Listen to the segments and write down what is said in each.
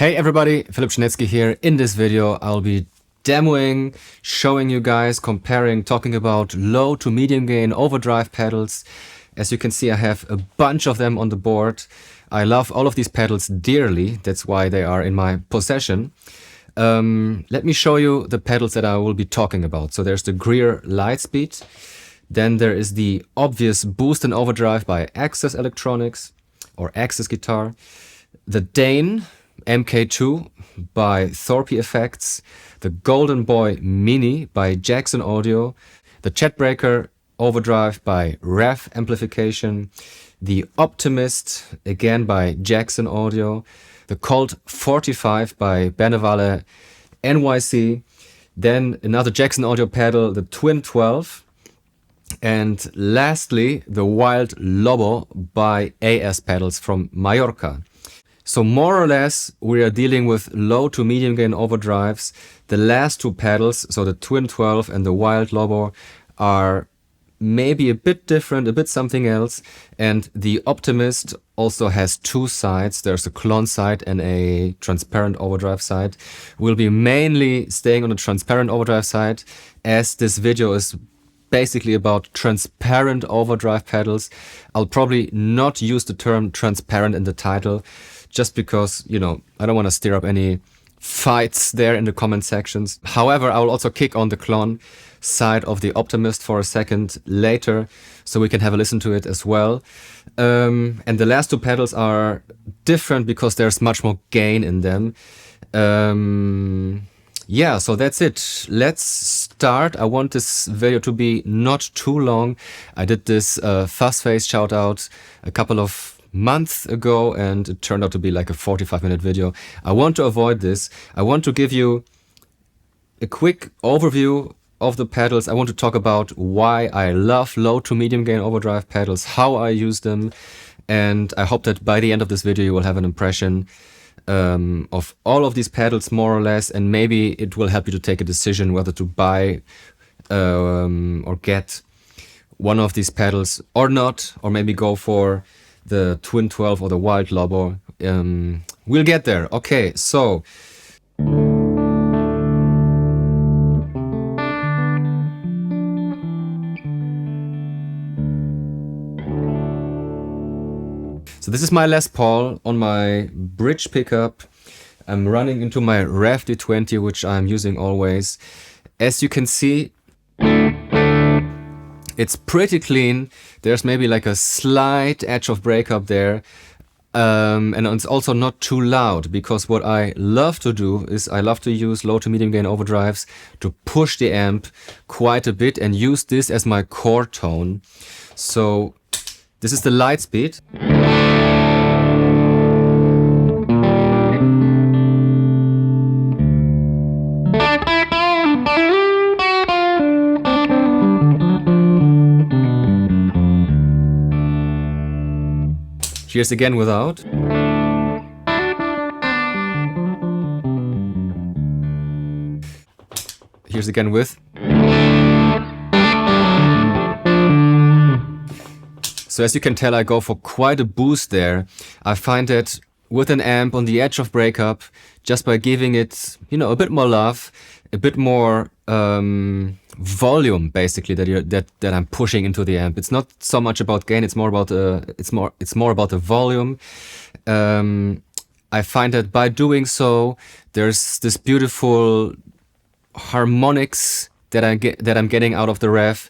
Hey everybody, Philipp Schnetzky here. In this video I'll be demoing, showing you guys, comparing, talking about low to medium gain overdrive pedals. As you can see, I have a bunch of them on the board. I love all of these pedals dearly, that's why they are in my possession. Let me show you the pedals that I will be talking about. So there's the Greer Lightspeed, then there is the obvious Boost and Overdrive by AXESS Electronics or AXESS Guitar, the Dane MK2 by Thorpy Effects, the Golden Boy Mini by Jackson Audio, the Chatbreaker Overdrive by Revv Amplification, the Optimist again by Jackson Audio, the Colt 45 by Benevale NYC, then another Jackson Audio pedal, the Twin 12, and lastly the Wild Lobo by AXESS pedals from Mallorca. So more or less we are dealing with low to medium gain overdrives. The last two pedals, so the Twin 12 and the Wild Lobo, are maybe a bit different, a bit something else. And the Optimist also has two sides. There's a Klon side and a transparent overdrive side. We'll be mainly staying on the transparent overdrive side, as this video is basically about transparent overdrive pedals. I'll probably not use the term transparent in the title, just because, you know, I don't want to stir up any fights there in the comment sections. However, I will also kick on the Klon side of the Optimist for a second later, so we can have a listen to it as well. And the last two pedals are different because there's much more gain in them. Yeah, so that's it. Let's start. I want this video to be not too long. I did this Fuzzes shout out a couple of months ago and it turned out to be like a 45-minute video. I want to avoid this. I want to give you a quick overview of the pedals. I want to talk about why I love low to medium gain overdrive pedals, how I use them, and I hope that by the end of this video you will have an impression of all of these pedals more or less, and maybe it will help you to take a decision whether to buy or get one of these pedals or not, or maybe go for the Twin 12 or the Wild Lobo. We'll get there. Okay, so this is my Les Paul on my bridge pickup. I'm running into my Revv D20, which I'm using always. As you can see, it's pretty clean. There's maybe like a slight edge of breakup there. And it's also not too loud, because what I love to do is I love to use low to medium gain overdrives to push the amp quite a bit and use this as my core tone. So this is the Lightspeed. Here's again without. Here's again with. So as you can tell, I go for quite a boost there. I find that with an amp on the edge of breakup, just by giving it, you know, a bit more love, a bit more volume, basically, that I'm pushing into the amp. It's not so much about gain. It's more about it's more about the volume. I find that by doing so, there's this beautiful harmonics that I'm getting out of the Revv.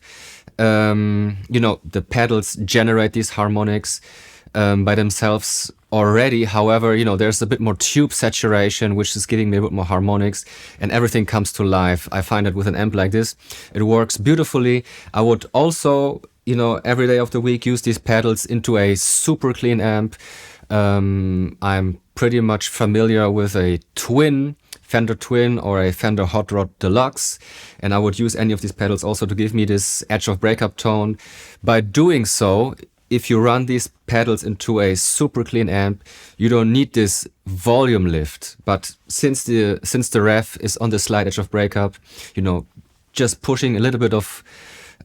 You know, the pedals generate these harmonics by themselves already. However, you know, there's a bit more tube saturation, which is giving me a bit more harmonics, and everything comes to life. I find that with an amp like this, it works beautifully. I would also, you know, every day of the week use these pedals into a super clean amp. I'm pretty much familiar with a Fender Twin or a Fender Hot Rod Deluxe, and I would use any of these pedals also to give me this edge of breakup tone. By doing so, if you run these pedals into a super clean amp, you don't need this volume lift. But since the Revv is on the slight edge of breakup, you know, just pushing a little bit of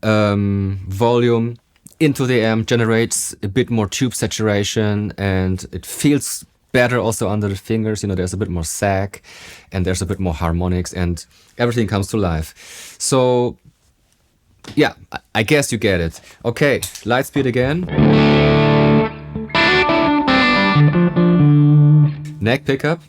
volume into the amp generates a bit more tube saturation, and it feels better also under the fingers. You know, there's a bit more sag and there's a bit more harmonics and everything comes to life. So yeah, I guess you get it. Okay, Lightspeed again. Neck pickup.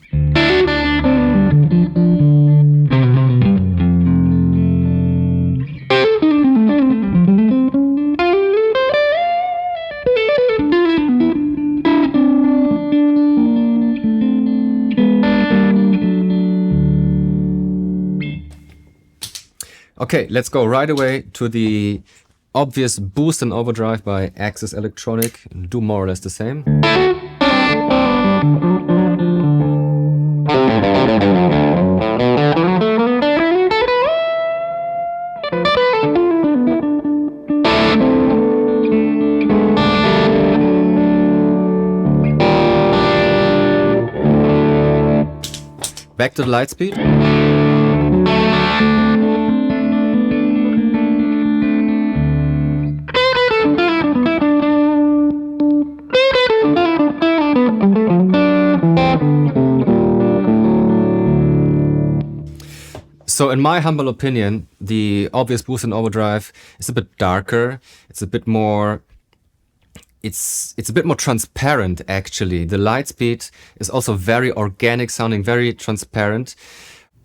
Okay, let's go right away to the obvious boost and overdrive by AXESS Electronic. Do more or less the same. Back to the Lightspeed. So in my humble opinion, the obvious boost and overdrive is a bit darker. It's a bit more, it's a bit more transparent actually. The Lightspeed is also very organic sounding, very transparent.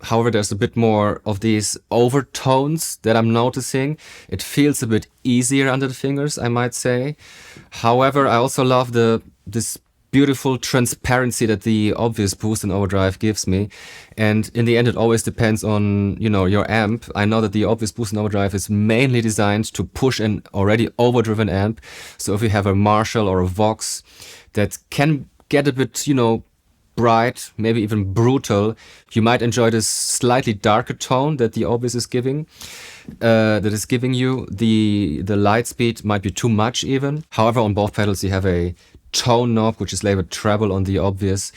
However, there's a bit more of these overtones that I'm noticing. It feels a bit easier under the fingers, I might say. However, I also love this beautiful transparency that the obvious boost and overdrive gives me. And in the end, it always depends on, you know, your amp. I know that the obvious boost and overdrive is mainly designed to push an already overdriven amp. So if you have a Marshall or a Vox that can get a bit, you know, bright, maybe even brutal, you might enjoy this slightly darker tone that the obvious is giving. That is giving you. The Lightspeed might be too much even. However, on both pedals you have a tone knob, which is labeled treble on the obvious,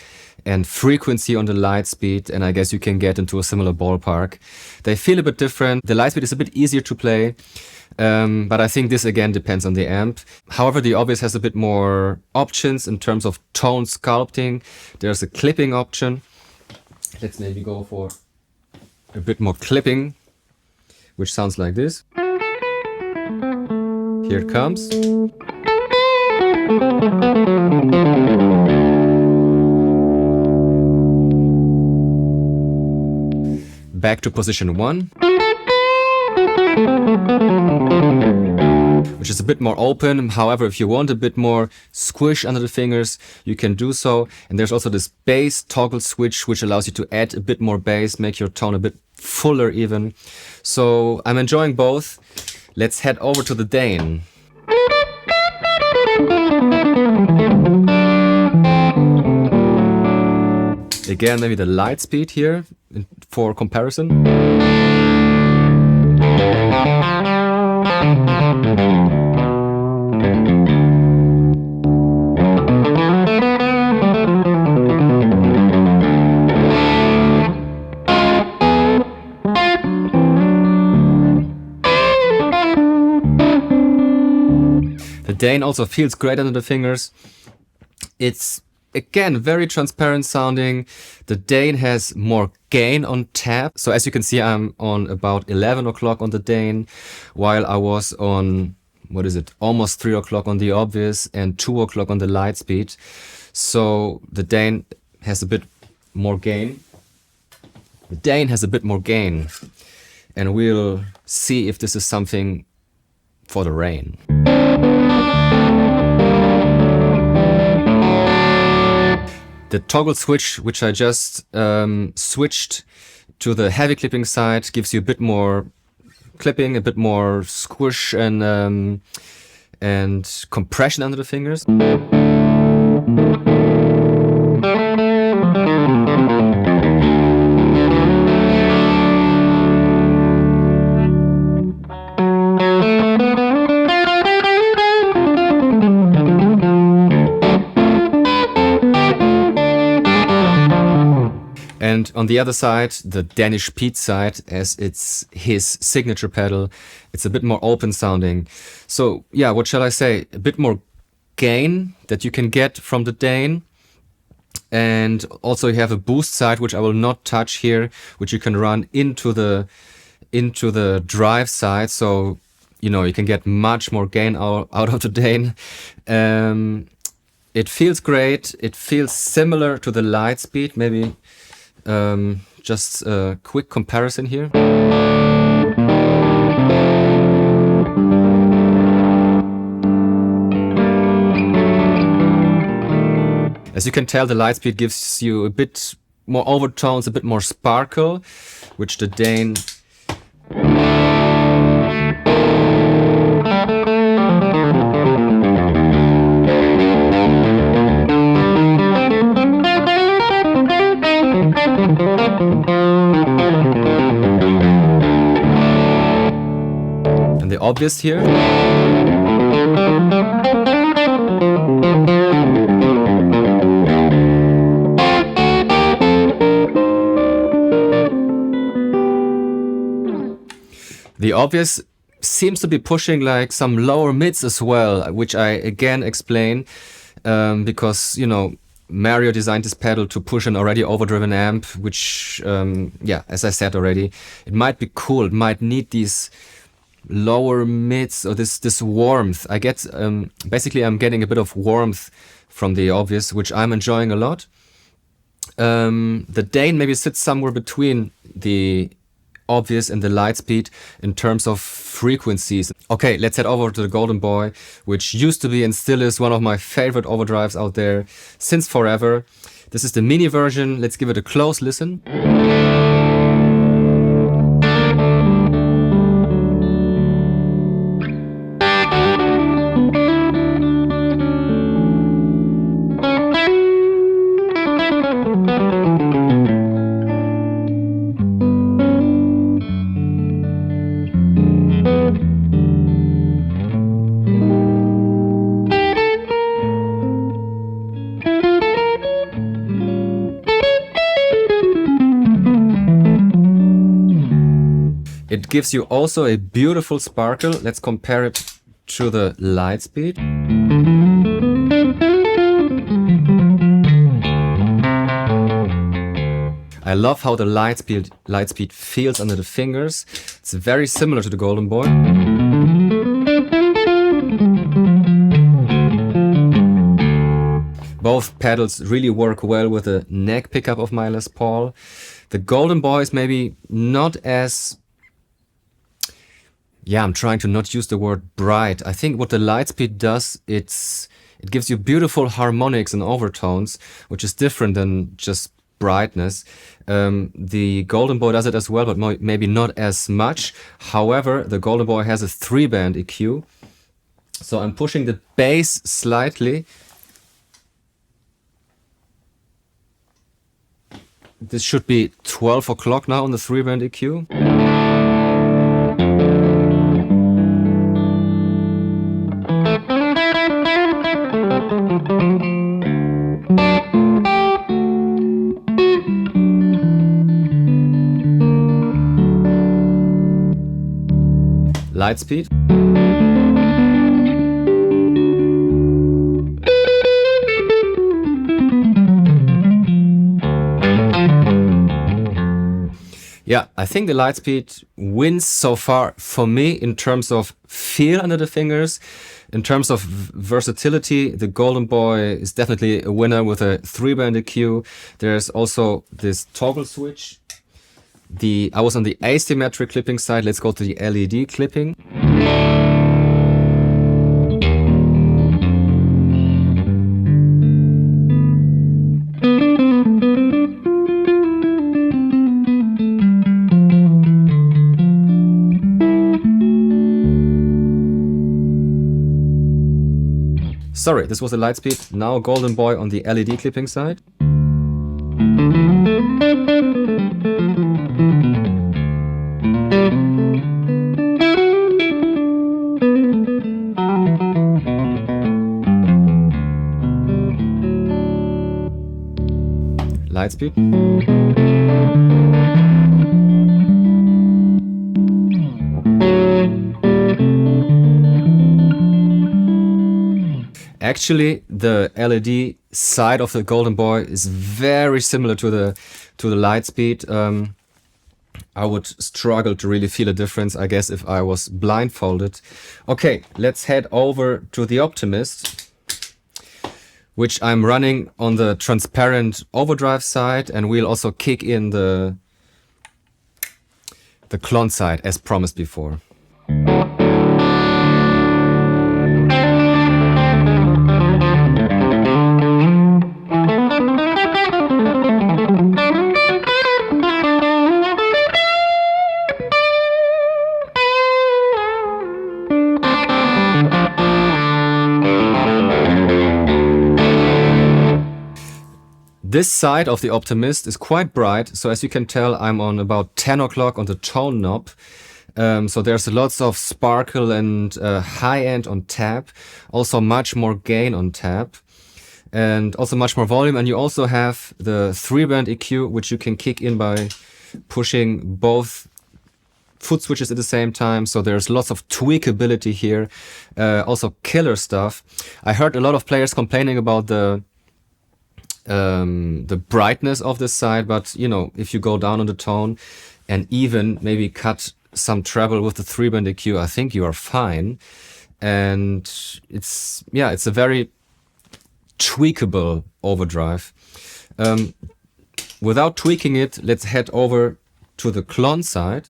and frequency on the Lightspeed, and I guess you can get into a similar ballpark. They feel a bit different. The Lightspeed is a bit easier to play, but I think this again depends on the amp. However, the obvious has a bit more options in terms of tone sculpting. There's a clipping option. Let's maybe go for a bit more clipping, which sounds like this. Here it comes. Back to position 1, which is a bit more open. However, if you want a bit more squish under the fingers, you can do so. And there's also this bass toggle switch, which allows you to add a bit more bass, make your tone a bit fuller even. So I'm enjoying both. Let's head over to the Dane. Again, maybe the Lightspeed here for comparison. The Dane also feels great under the fingers. It's again very transparent sounding. The Dane has more gain on tap. So as you can see, I'm on about 11 o'clock on the Dane, while I was on, what is it, almost 3 o'clock on the obvious and 2 o'clock on the Lightspeed. So the Dane has a bit more gain. The Dane has a bit more gain. And we'll see if this is something for the rain. The toggle switch, which I just switched to the heavy clipping side, gives you a bit more clipping, a bit more squish and compression under the fingers. And on the other side, the Danish Pete side, as it's his signature pedal, it's a bit more open sounding. So yeah, what shall I say? A bit more gain that you can get from the Dane. And also you have a boost side, which I will not touch here, which you can run into the drive side. So, you know, you can get much more gain out of the Dane. It feels great. It feels similar to the Lightspeed. Maybe just a quick comparison here. As you can tell, the Lightspeed gives you a bit more overtones, a bit more sparkle, which the Dane and the obvious here. The obvious seems to be pushing like some lower mids as well, which I again explain because, you know, Mario designed this pedal to push an already overdriven amp, which, yeah, as I said already, it might be cool. It might need these lower mids or this warmth. I get, basically I'm getting a bit of warmth from the obvious, which I'm enjoying a lot. The Dane maybe sits somewhere between the obvious and the Lightspeed in terms of frequencies. Okay, let's head over to the Golden Boy, which used to be and still is one of my favorite overdrives out there since forever. This is the mini version. Let's give it a close listen. It gives you also a beautiful sparkle. Let's compare it to the Lightspeed. I love how the Lightspeed feels under the fingers. It's very similar to the Golden Boy. Both pedals really work well with the neck pickup of my Les Paul. The Golden Boy is maybe not as... Yeah, I'm trying to not use the word bright. I think what the Lightspeed does, it gives you beautiful harmonics and overtones, which is different than just brightness. The Golden Boy does it as well, but maybe not as much. However, the Golden Boy has a 3-band EQ. So I'm pushing the bass slightly. This should be 12 o'clock now on the 3-band EQ. Lightspeed. Yeah, I think the Lightspeed wins so far for me in terms of feel under the fingers. In terms of versatility, the Golden Boy is definitely a winner with a 3-band EQ. There's also this toggle switch. I was on the asymmetric clipping side. Let's go to the LED clipping. Sorry, this was the Lightspeed. Now Golden Boy on the LED clipping side. Lightspeed. Actually, the LED side of the Golden Boy is very similar to the Lightspeed. I would struggle to really feel a difference, I guess, if I was blindfolded. Okay, let's head over to the Optimist, which I'm running on the transparent overdrive side, and we'll also kick in the Klon side as promised before. This side of the Optimist is quite bright, so as you can tell, I'm on about 10 o'clock on the tone knob. So there's lots of sparkle and high end on tap, also much more gain on tap, and also much more volume. And you also have the 3-band EQ, which you can kick in by pushing both foot switches at the same time. So there's lots of tweakability here, also killer stuff. I heard a lot of players complaining about the brightness of this side, but you know, if you go down on the tone and even maybe cut some treble with the 3-band EQ, I think you are fine. And it's a very tweakable overdrive. Without tweaking it, let's head over to the Klon side.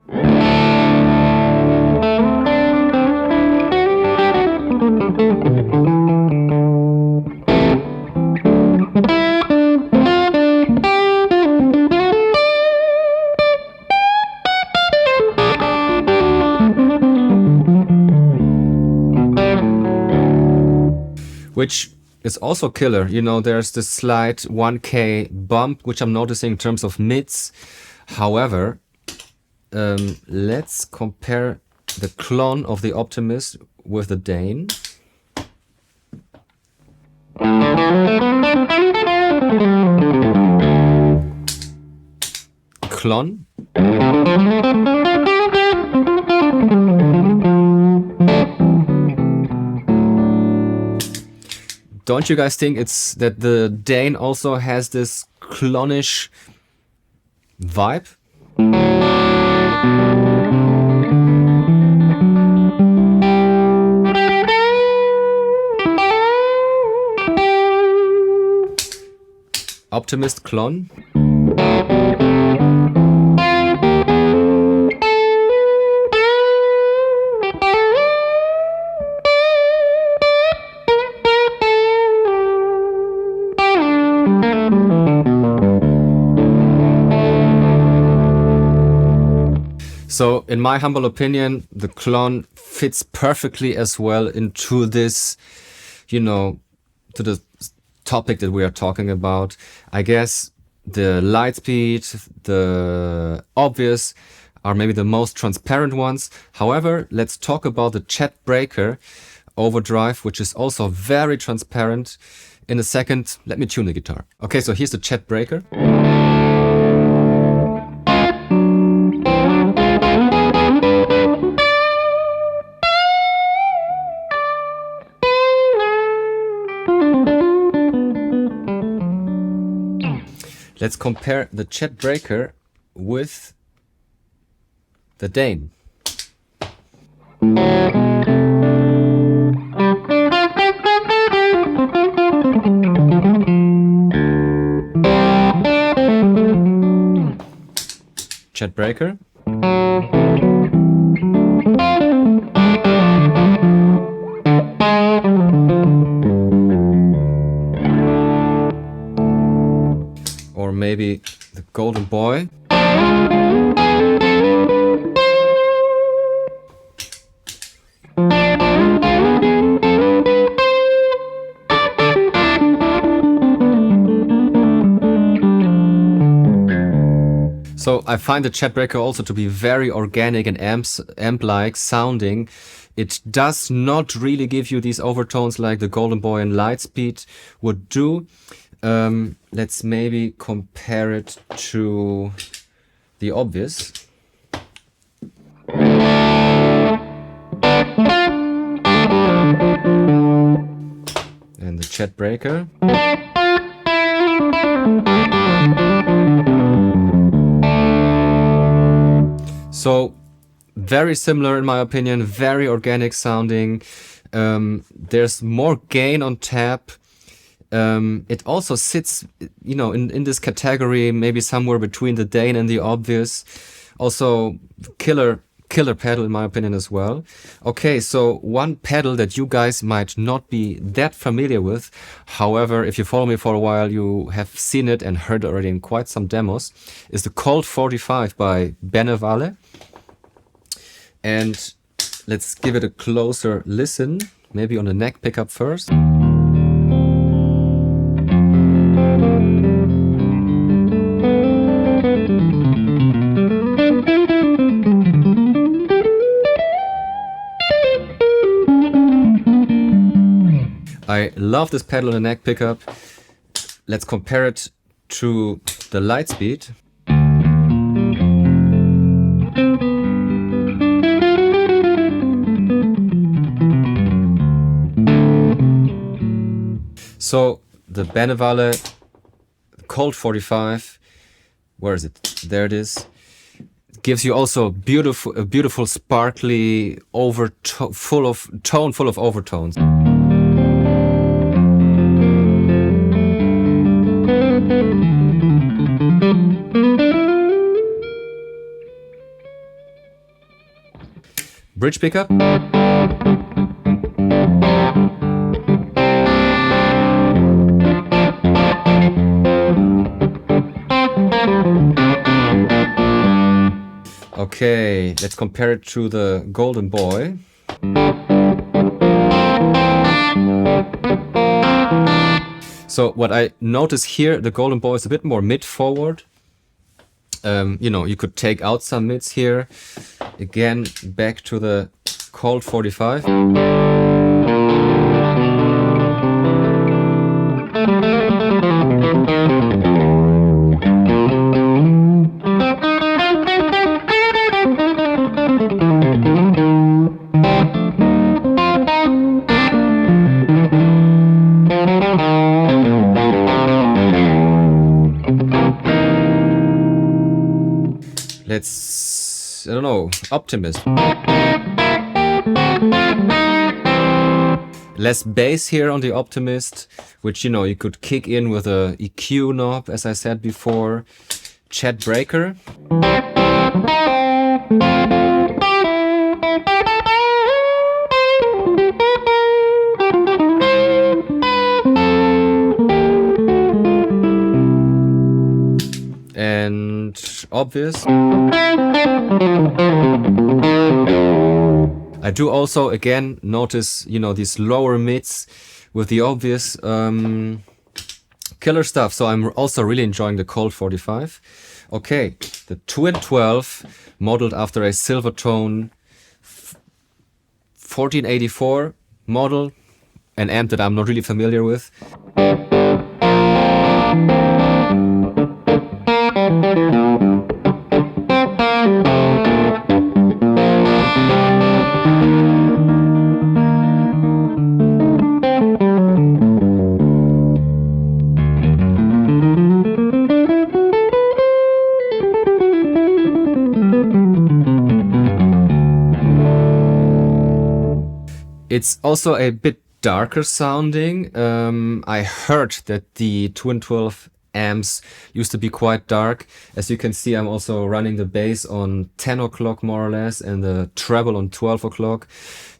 Which is also killer. You know, there's this slight 1K bump, which I'm noticing in terms of mids. However, let's compare the Klon of the Optimist with the Dane. Klon. Don't you guys think it's that the Dane also has this clonish vibe? Optimist Klon. So, in my humble opinion, the Klon fits perfectly as well into this, you know, to the topic that we are talking about. I guess the Lightspeed, the OBViouS are maybe the most transparent ones. However, let's talk about the Chet Breaker overdrive, which is also very transparent. In a second, let me tune the guitar. Okay, so here's the Chet Breaker. Let's compare the Chet Breaker with the Dane. Chet Breaker. Or maybe the Golden Boy. So I find the Chet Breaker also to be very organic and amp-like sounding. It does not really give you these overtones like the Golden Boy and Lightspeed would do. Let's maybe compare it to the OBViouS. And the Chet Breaker. So very similar in my opinion, very organic sounding. There's more gain on tap. It also sits, you know, in this category, maybe somewhere between the Dane and the OBViouS. Also killer pedal in my opinion as well. Okay, so one pedal that you guys might not be that familiar with, however, if you follow me for a while, you have seen it and heard it already in quite some demos, is the Colt 45 by Benevale. And let's give it a closer listen, maybe on the neck pickup first. I love this pedal on the neck pickup. Let's compare it to the Lightspeed. So the Benevale Colt 45, where is it? There it is. Gives you also a beautiful, sparkly full of overtones. Bridge pickup. Okay, let's compare it to the Golden Boy. So what I notice here, the Golden Boy is a bit more mid-forward. You know, you could take out some mids here. Again, back to the Colt 45. Let's, I don't know, Optimist. Less bass here on the Optimist, which, you know, you could kick in with a EQ knob, as I said before. Chat breaker. And OBViouS. I do also again notice, you know, these lower mids with the OBViouS. Killer stuff. So I'm also really enjoying the Colt 45. Okay, the Twin 12, modeled after a Silvertone 1484 model, an amp that I'm not really familiar with. It's also a bit darker sounding. I heard that the Twin 12 amps used to be quite dark. As you can see, I'm also running the bass on 10 o'clock more or less and the treble on 12 o'clock.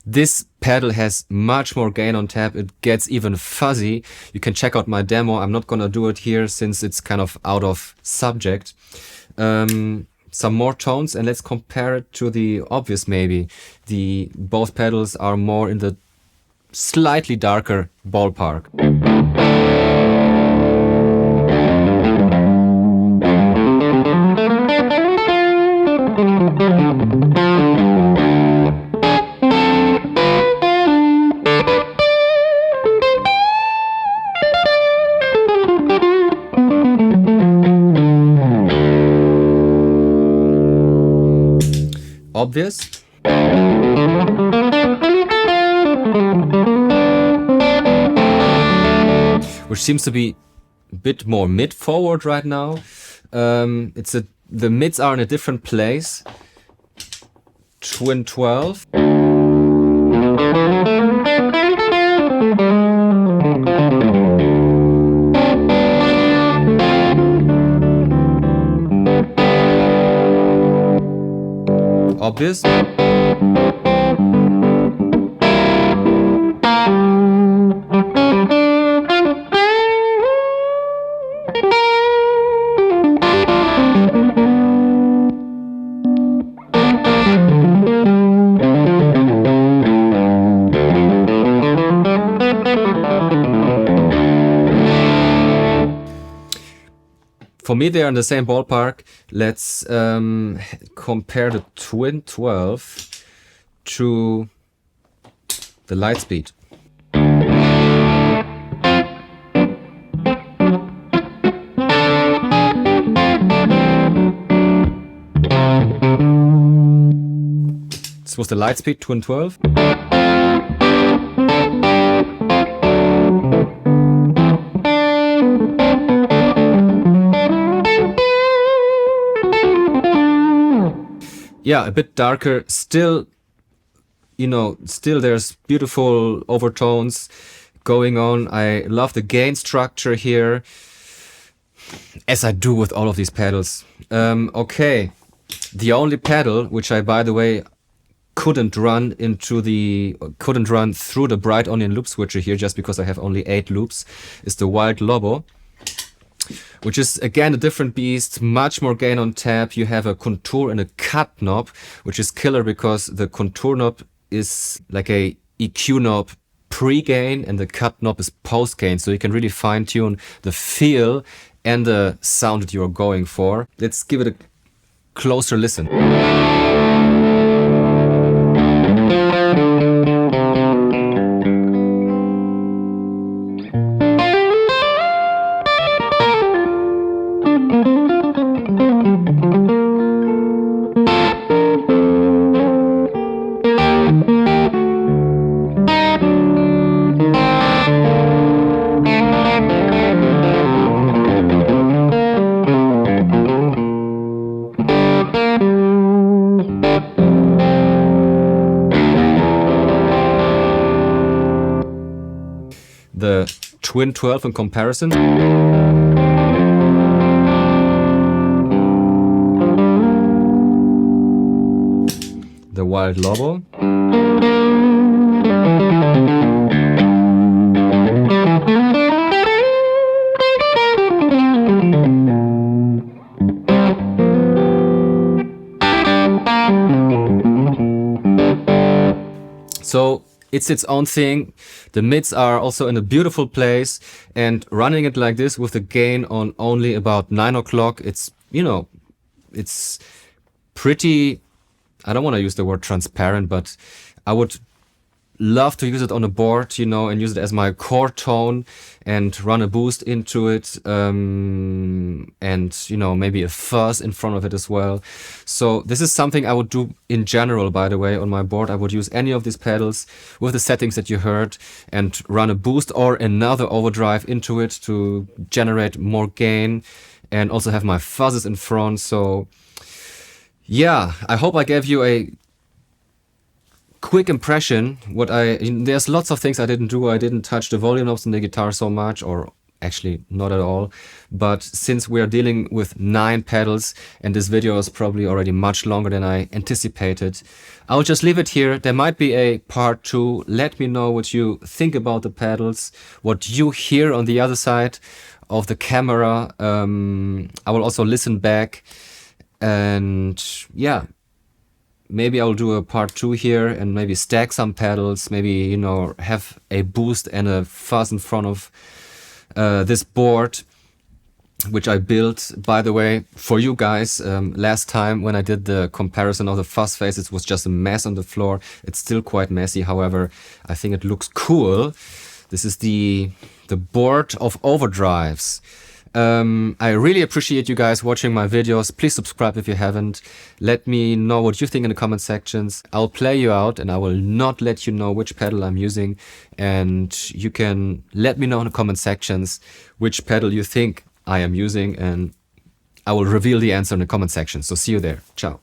This pedal has much more gain on tap. It gets even fuzzy. You can check out my demo. I'm not gonna do it here since it's kind of out of subject. Some more tones, and let's compare it to the OBViouS maybe. Both pedals are more in the slightly darker ballpark. OBViouS. Which seems to be a bit more mid-forward right now. The mids are in a different place. Twin 12. Obvious. For me, they are in the same ballpark. Let's compare the Twin 12 to the Lightspeed. This was the Lightspeed Twin 12. Yeah, a bit darker, still, you know, still there's beautiful overtones going on. I love the gain structure here, as I do with all of these pedals. Okay, the only pedal, which I, by the way, couldn't run through the bright onion loop switcher here, just because I have only 8 loops, is the Wild Lobo. Which is again a different beast, much more gain on tap. You have a contour and a cut knob, which is killer because the contour knob is like a EQ knob pre-gain and the cut knob is post-gain. So you can really fine tune the feel and the sound that you're going for. Let's give it a closer listen. The Twin 12 in comparison. The Wild Lobo. So it's its own thing. The mids are also in a beautiful place, and running it like this with the gain on only about 9 o'clock, it's, you know, it's pretty, I don't want to use the word transparent, but I would love to use it on a board, you know, and use it as my core tone and run a boost into it, and, you know, maybe a fuzz in front of it as well. So this is something I would do in general, by the way, on my board. I would use any of these pedals with the settings that you heard and run a boost or another overdrive into it to generate more gain, and also have my fuzzes in front. So yeah, I hope I gave you a quick impression. There's lots of things I didn't do. I didn't touch the volume knobs in the guitar so much, or actually not at all. But since we are dealing with 9 pedals and this video is probably already much longer than I anticipated, I'll just leave it here. There might be a part 2. Let me know what you think about the pedals, what you hear on the other side of the camera. I will also listen back, and yeah, maybe I'll do a part 2 here and maybe stack some pedals, maybe, you know, have a boost and a fuzz in front of this board, which I built, by the way, for you guys. Last time when I did the comparison of the fuzz face, it was just a mess on the floor. It's still quite messy, however, I think it looks cool. This is the board of overdrives. I really appreciate you guys watching my videos. Please subscribe if you haven't. Let me know what you think in the comment sections. I'll play you out and I will not let you know which pedal I'm using. And you can let me know in the comment sections which pedal you think I am using, and I will reveal the answer in the comment section. So see you there. Ciao.